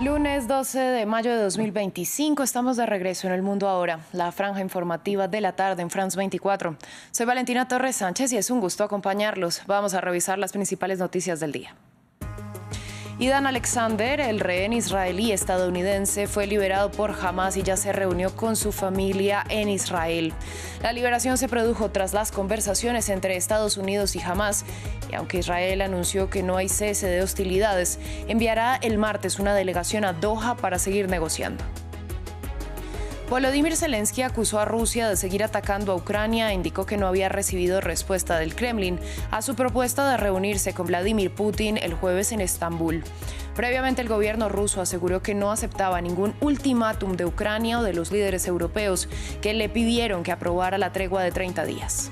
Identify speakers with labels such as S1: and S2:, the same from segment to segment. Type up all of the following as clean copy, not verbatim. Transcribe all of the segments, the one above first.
S1: Lunes 12 de mayo de 2025, estamos de regreso en El Mundo Ahora, la franja informativa de la tarde en France 24. Soy Valentina Torres Sánchez y es un gusto acompañarlos. Vamos a revisar las principales noticias del día. Idan Alexander, el rehén israelí estadounidense, fue liberado por Hamas y ya se reunió con su familia en Israel. La liberación se produjo tras las conversaciones entre Estados Unidos y Hamas, y aunque Israel anunció que no hay cese de hostilidades, enviará el martes una delegación a Doha para seguir negociando. Volodymyr Zelensky acusó a Rusia de seguir atacando a Ucrania e indicó que no había recibido respuesta del Kremlin a su propuesta de reunirse con Vladimir Putin el jueves en Estambul. Previamente, el gobierno ruso aseguró que no aceptaba ningún ultimátum de Ucrania o de los líderes europeos que le pidieron que aprobara la tregua de 30 días.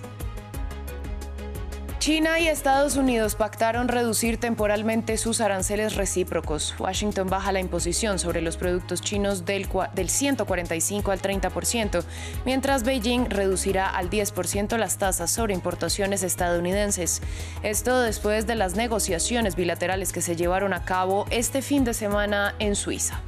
S1: China y Estados Unidos pactaron reducir temporalmente sus aranceles recíprocos. Washington baja la imposición sobre los productos chinos del 145 al 30%, mientras Beijing reducirá al 10% las tasas sobre importaciones estadounidenses. Esto después de las negociaciones bilaterales que se llevaron a cabo este fin de semana en Suiza.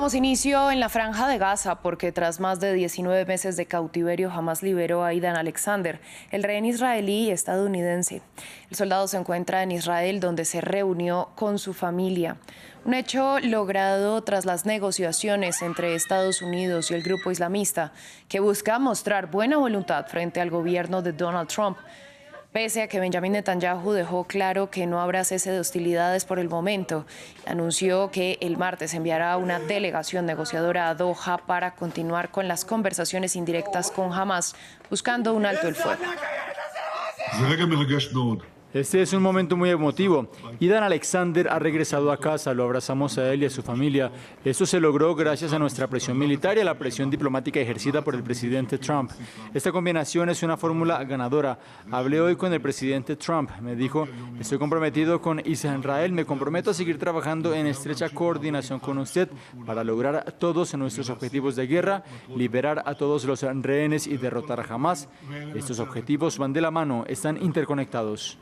S1: Damos inicio en la Franja de Gaza porque tras más de 19 meses de cautiverio, Hamas liberó a Idan Alexander, el rehén israelí y estadounidense. El soldado se encuentra en Israel, donde se reunió con su familia. Un hecho logrado tras las negociaciones entre Estados Unidos y el grupo islamista, que busca mostrar buena voluntad frente al gobierno de Donald Trump. Pese a que Benjamin Netanyahu dejó claro que no habrá cese de hostilidades por el momento, anunció que el martes enviará una delegación negociadora a Doha para continuar con las conversaciones indirectas con Hamas, buscando un alto el fuego.
S2: Este es un momento muy emotivo. Idan Alexander ha regresado a casa, lo abrazamos a él y a su familia. Esto se logró gracias a nuestra presión militar y a la presión diplomática ejercida por el presidente Trump. Esta combinación es una fórmula ganadora. Hablé hoy con el presidente Trump. Me dijo, estoy comprometido con Israel, me comprometo a seguir trabajando en estrecha coordinación con usted para lograr todos nuestros objetivos de guerra, liberar a todos los rehenes y derrotar a Hamas. Estos objetivos van de la mano, están interconectados.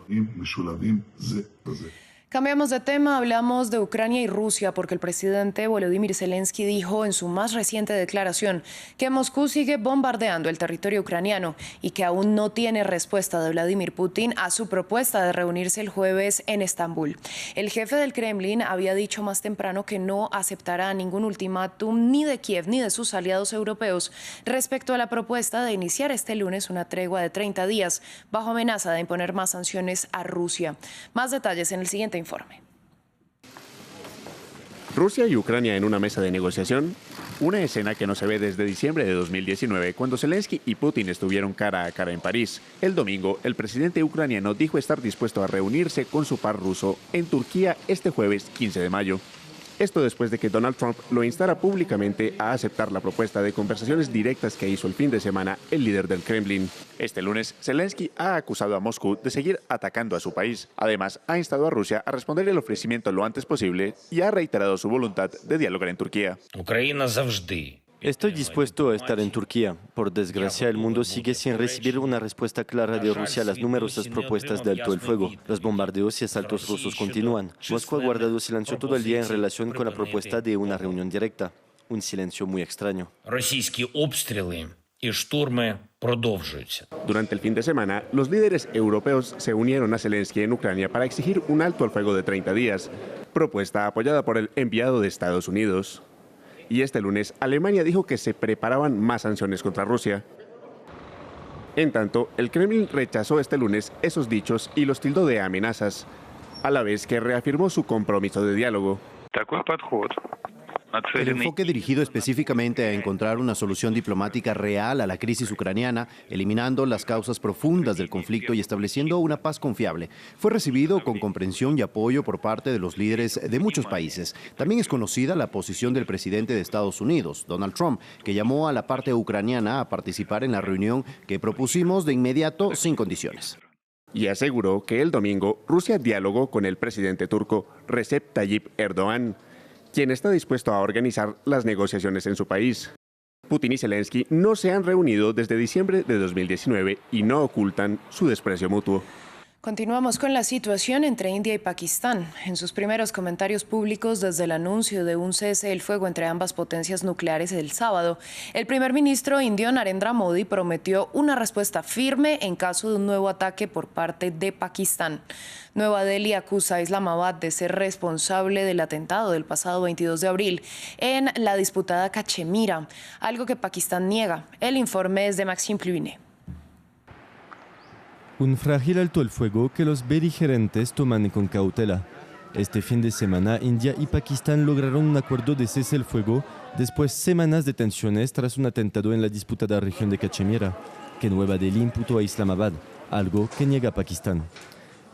S1: Cambiamos de tema, hablamos de Ucrania y Rusia porque el presidente Volodymyr Zelensky dijo en su más reciente declaración que Moscú sigue bombardeando el territorio ucraniano y que aún no tiene respuesta de Vladimir Putin a su propuesta de reunirse el jueves en Estambul. El jefe del Kremlin había dicho más temprano que no aceptará ningún ultimátum ni de Kiev ni de sus aliados europeos respecto a la propuesta de iniciar este lunes una tregua de 30 días bajo amenaza de imponer más sanciones a Rusia. Más detalles en el siguiente informe.
S3: Rusia y Ucrania en una mesa de negociación, una escena que no se ve desde diciembre de 2019, cuando Zelensky y Putin estuvieron cara a cara en París. El domingo, el presidente ucraniano dijo estar dispuesto a reunirse con su par ruso en Turquía este jueves 15 de mayo. Esto después de que Donald Trump lo instara públicamente a aceptar la propuesta de conversaciones directas que hizo el fin de semana el líder del Kremlin. Este lunes, Zelensky ha acusado a Moscú de seguir atacando a su país. Además, ha instado a Rusia a responder el ofrecimiento lo antes posible y ha reiterado su voluntad de dialogar en Turquía.
S4: Estoy dispuesto a estar en Turquía. Por desgracia, el mundo sigue sin recibir una respuesta clara de Rusia a las numerosas propuestas de alto el fuego. Los bombardeos y asaltos rusos continúan. Moscú ha guardado silencio todo el día en relación con la propuesta de una reunión directa. Un silencio muy extraño.
S3: Durante el fin de semana, los líderes europeos se unieron a Zelensky en Ucrania para exigir un alto al fuego de 30 días, propuesta apoyada por el enviado de Estados Unidos. Y este lunes, Alemania dijo que se preparaban más sanciones contra Rusia. En tanto, el Kremlin rechazó este lunes esos dichos y los tildó de amenazas, a la vez que reafirmó su compromiso de diálogo.
S5: El enfoque dirigido específicamente a encontrar una solución diplomática real a la crisis ucraniana, eliminando las causas profundas del conflicto y estableciendo una paz confiable, fue recibido con comprensión y apoyo por parte de los líderes de muchos países. También es conocida la posición del presidente de Estados Unidos, Donald Trump, que llamó a la parte ucraniana a participar en la reunión que propusimos de inmediato sin condiciones.
S3: Y aseguró que el domingo Rusia dialogó con el presidente turco Recep Tayyip Erdogan, quien está dispuesto a organizar las negociaciones en su país. Putin y Zelensky no se han reunido desde diciembre de 2019 y no ocultan su desprecio mutuo.
S1: Continuamos con la situación entre India y Pakistán. En sus primeros comentarios públicos desde el anuncio de un cese del fuego entre ambas potencias nucleares el sábado, el primer ministro indio Narendra Modi prometió una respuesta firme en caso de un nuevo ataque por parte de Pakistán. Nueva Delhi acusa a Islamabad de ser responsable del atentado del pasado 22 de abril en la disputada Cachemira, algo que Pakistán niega. El informe es de Maxime Pluinet.
S6: Un frágil alto el fuego que los beligerantes toman con cautela. Este fin de semana, India y Pakistán lograron un acuerdo de cese el fuego después de semanas de tensiones tras un atentado en la disputada región de Cachemira, que Nueva Delhi imputó a Islamabad, algo que niega Pakistán.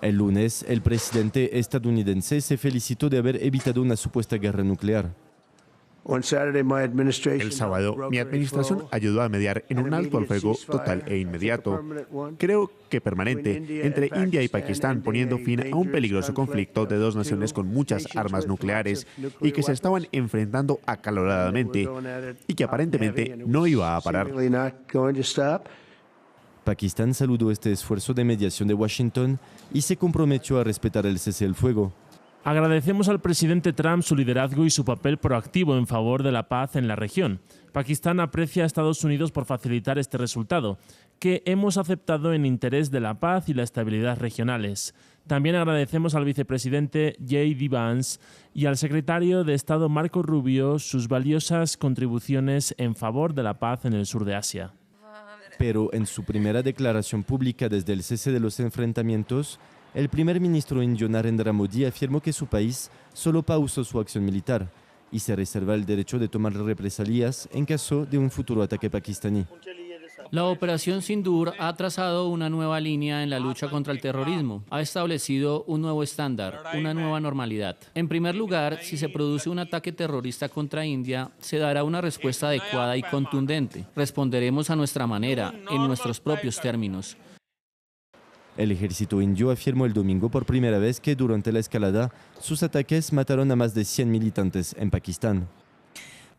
S6: El lunes, el presidente estadounidense se felicitó de haber evitado una supuesta guerra nuclear.
S3: El sábado, mi administración ayudó a mediar en un alto al fuego total e inmediato, creo que permanente, entre India y Pakistán, poniendo fin a un peligroso conflicto de dos naciones con muchas armas nucleares y que se estaban enfrentando acaloradamente y que aparentemente no iba a parar.
S6: Pakistán saludó este esfuerzo de mediación de Washington y se comprometió a respetar el cese del fuego.
S7: Agradecemos al presidente Trump su liderazgo y su papel proactivo en favor de la paz en la región. Pakistán aprecia a Estados Unidos por facilitar este resultado, que hemos aceptado en interés de la paz y la estabilidad regionales. También agradecemos al vicepresidente J.D. Vance y al secretario de Estado Marco Rubio sus valiosas contribuciones en favor de la paz en el sur de Asia.
S6: Pero en su primera declaración pública desde el cese de los enfrentamientos, el primer ministro indio Narendra Modi afirmó que su país solo pausó su acción militar y se reserva el derecho de tomar represalias en caso de un futuro ataque pakistaní.
S8: La operación Sindur ha trazado una nueva línea en la lucha contra el terrorismo. Ha establecido un nuevo estándar, una nueva normalidad. En primer lugar, si se produce un ataque terrorista contra India, se dará una respuesta adecuada y contundente. Responderemos a nuestra manera, en nuestros propios términos.
S6: El ejército indio afirmó el domingo por primera vez que durante la escalada sus ataques mataron a más de 100 militantes en Pakistán.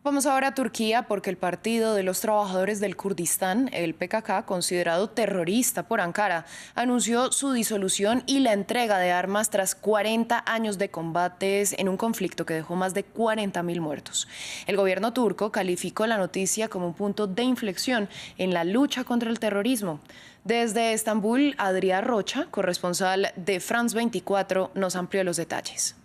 S1: Vamos ahora a Turquía porque el Partido de los Trabajadores del Kurdistán, el PKK, considerado terrorista por Ankara, anunció su disolución y la entrega de armas tras 40 años de combates en un conflicto que dejó más de 40.000 muertos. El gobierno turco calificó la noticia como un punto de inflexión en la lucha contra el terrorismo. Desde Estambul, Adrián Rocha, corresponsal de France 24, nos amplió los detalles.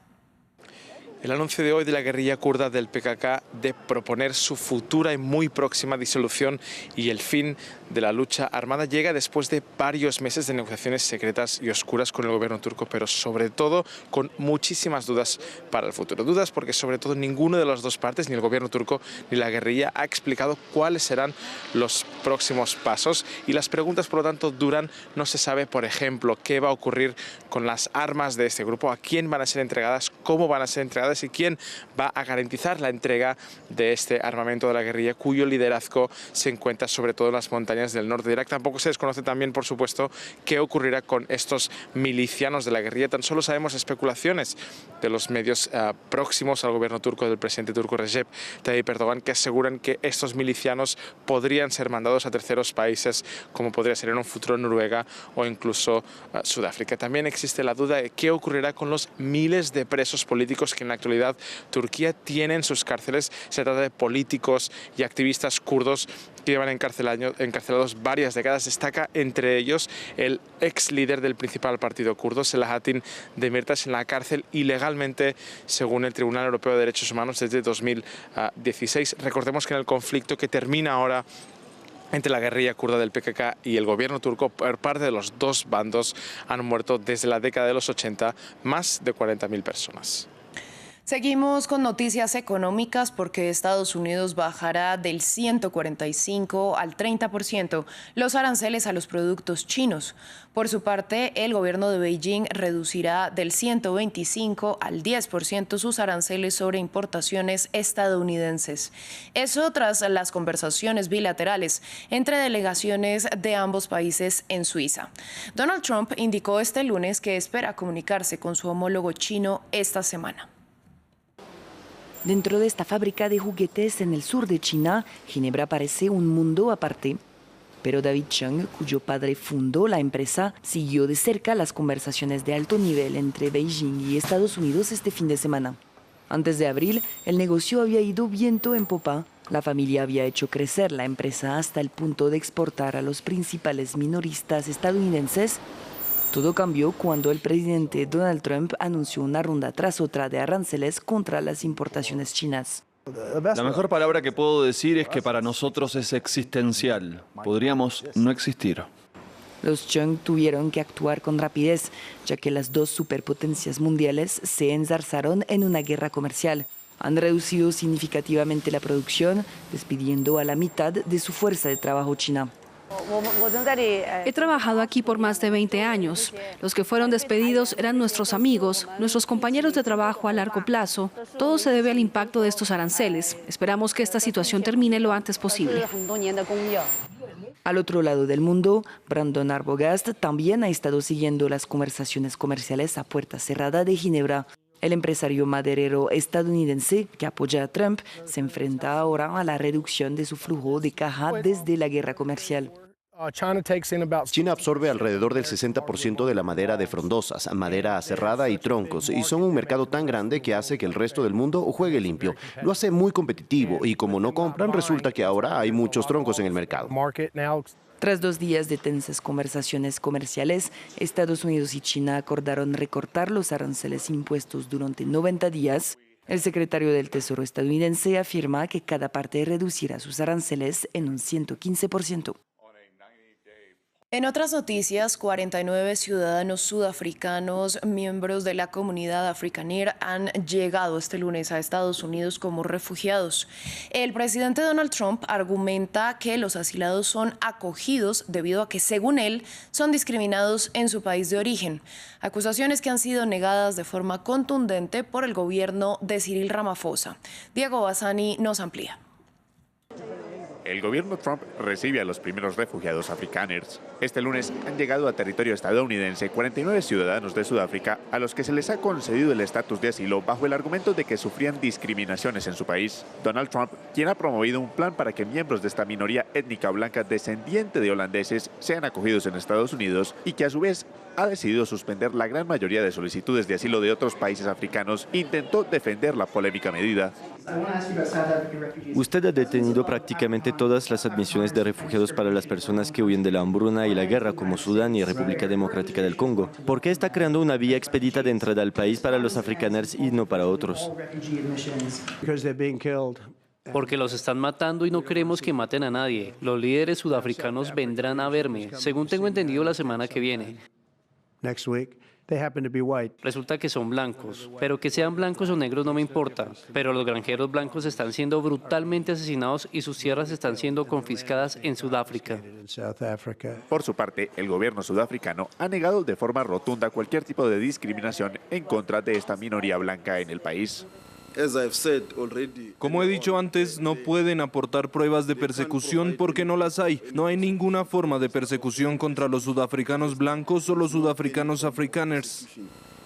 S9: El anuncio de hoy de la guerrilla kurda del PKK de proponer su futura y muy próxima disolución y el fin de la lucha armada llega después de varios meses de negociaciones secretas y oscuras con el gobierno turco, pero sobre todo con muchísimas dudas para el futuro. Dudas porque sobre todo ninguna de las dos partes, ni el gobierno turco ni la guerrilla, ha explicado cuáles serán los próximos pasos y las preguntas por lo tanto duran. No se sabe, por ejemplo, qué va a ocurrir con las armas de este grupo, a quién van a ser entregadas, cómo van a ser entregadas y quién va a garantizar la entrega de este armamento de la guerrilla, cuyo liderazgo se encuentra sobre todo en las montañas del norte de Irak. Tampoco se desconoce también, por supuesto, qué ocurrirá con estos milicianos de la guerrilla. Tan solo sabemos especulaciones de los medios próximos al gobierno turco, del presidente turco Recep Tayyip Erdogan, que aseguran que estos milicianos podrían ser mandados a terceros países, como podría ser en un futuro Noruega o incluso Sudáfrica. También existe la duda de qué ocurrirá con los miles de presos políticos que en la actualidad Turquía tiene en sus cárceles. Se trata de políticos y activistas kurdos que llevan encarcelados varias décadas. Destaca entre ellos el ex líder del principal partido kurdo, Selahattin Demirtas, en la cárcel ilegalmente, según el Tribunal Europeo de Derechos Humanos, desde 2016. Recordemos que en el conflicto que termina ahora entre la guerrilla kurda del PKK y el gobierno turco, por parte de los dos bandos, han muerto desde la década de los 80 más de 40.000 personas.
S1: Seguimos con noticias económicas porque Estados Unidos bajará del 145 al 30% los aranceles a los productos chinos. Por su parte, el gobierno de Beijing reducirá del 125 al 10% sus aranceles sobre importaciones estadounidenses. Eso tras las conversaciones bilaterales entre delegaciones de ambos países en Suiza. Donald Trump indicó este lunes que espera comunicarse con su homólogo chino esta semana.
S10: Dentro de esta fábrica de juguetes en el sur de China, Ginebra parece un mundo aparte. Pero David Cheng, cuyo padre fundó la empresa, siguió de cerca las conversaciones de alto nivel entre Beijing y Estados Unidos este fin de semana. Antes de abril, el negocio había ido viento en popa. La familia había hecho crecer la empresa hasta el punto de exportar a los principales minoristas estadounidenses. Todo cambió cuando el presidente Donald Trump anunció una ronda tras otra de aranceles contra las importaciones chinas.
S11: La mejor palabra que puedo decir es que para nosotros es existencial. Podríamos no existir.
S10: Los Cheng tuvieron que actuar con rapidez, ya que las dos superpotencias mundiales se enzarzaron en una guerra comercial. Han reducido significativamente la producción, despidiendo a la mitad de su fuerza de trabajo china.
S12: He trabajado aquí por más de 20 años. Los que fueron despedidos eran nuestros amigos, nuestros compañeros de trabajo a largo plazo. Todo se debe al impacto de estos aranceles. Esperamos que esta situación termine lo antes posible.
S10: Al otro lado del mundo, Brandon Arbogast también ha estado siguiendo las conversaciones comerciales a puerta cerrada de Ginebra. El empresario maderero estadounidense que apoya a Trump se enfrenta ahora a la reducción de su flujo de caja desde la guerra comercial.
S5: China absorbe alrededor del 60% de la madera de frondosas, madera aserrada y troncos, y son un mercado tan grande que hace que el resto del mundo juegue limpio. Lo hace muy competitivo y como no compran, resulta que ahora hay muchos troncos en el mercado.
S10: Tras 2 días de tensas conversaciones comerciales, Estados Unidos y China acordaron recortar los aranceles impuestos durante 90 días. El secretario del Tesoro estadounidense afirma que cada parte reducirá sus aranceles en un 115%.
S1: En otras noticias, 49 ciudadanos sudafricanos, miembros de la comunidad Afrikaner, han llegado este lunes a Estados Unidos como refugiados. El presidente Donald Trump argumenta que los asilados son acogidos debido a que, según él, son discriminados en su país de origen. Acusaciones que han sido negadas de forma contundente por el gobierno de Cyril Ramaphosa. Diego Bassani nos amplía.
S3: El gobierno Trump recibe a los primeros refugiados afrikaners. Este lunes han llegado a territorio estadounidense 49 ciudadanos de Sudáfrica a los que se les ha concedido el estatus de asilo bajo el argumento de que sufrían discriminaciones en su país. Donald Trump, quien ha promovido un plan para que miembros de esta minoría étnica blanca descendiente de holandeses sean acogidos en Estados Unidos y que a su vez ha decidido suspender la gran mayoría de solicitudes de asilo de otros países africanos, intentó defender la polémica medida.
S4: Usted ha detenido prácticamente todas las admisiones de refugiados para las personas que huyen de la hambruna y la guerra, como Sudán y República Democrática del Congo. ¿Por qué está creando una vía expedita de entrada al país para los afrikaners y no para otros?
S8: Porque los están matando y no queremos que maten a nadie. Los líderes sudafricanos vendrán a verme, según tengo entendido, la semana que viene. Resulta que son blancos, pero que sean blancos o negros no me importa. Pero los granjeros blancos están siendo brutalmente asesinados y sus tierras están siendo confiscadas en Sudáfrica.
S3: Por su parte, el gobierno sudafricano ha negado de forma rotunda cualquier tipo de discriminación en contra de esta minoría blanca en el país.
S13: Como he dicho antes, no pueden aportar pruebas de persecución porque no las hay. No hay ninguna forma de persecución contra los sudafricanos blancos o los sudafricanos afrikaners.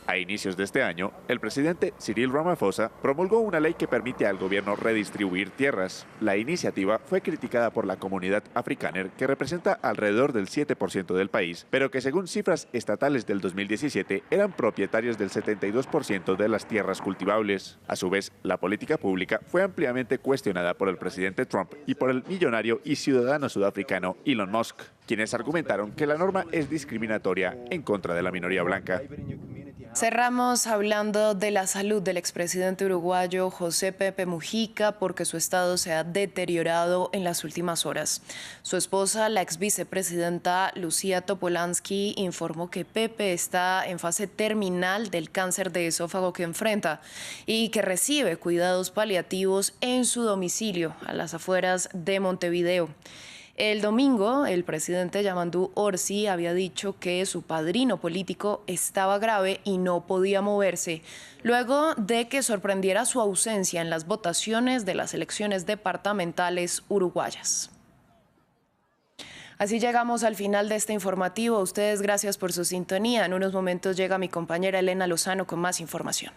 S3: A inicios de este año, el presidente Cyril Ramaphosa promulgó una ley que permite al gobierno redistribuir tierras. La iniciativa fue criticada por la comunidad afrikaner, que representa alrededor del 7% del país, pero que según cifras estatales del 2017 eran propietarios del 72% de las tierras cultivables. A su vez, la política pública fue ampliamente cuestionada por el presidente Trump y por el millonario y ciudadano sudafricano Elon Musk, quienes argumentaron que la norma es discriminatoria en contra de la minoría blanca.
S1: Cerramos hablando de la salud del expresidente uruguayo José Pepe Mujica porque su estado se ha deteriorado en las últimas horas. Su esposa, la ex vicepresidenta Lucía Topolansky, informó que Pepe está en fase terminal del cáncer de esófago que enfrenta y que recibe cuidados paliativos en su domicilio a las afueras de Montevideo. El domingo, el presidente Yamandu Orsi había dicho que su padrino político estaba grave y no podía moverse, luego de que sorprendiera su ausencia en las votaciones de las elecciones departamentales uruguayas. Así llegamos al final de este informativo. A ustedes gracias por su sintonía. En unos momentos llega mi compañera Elena Lozano con más información.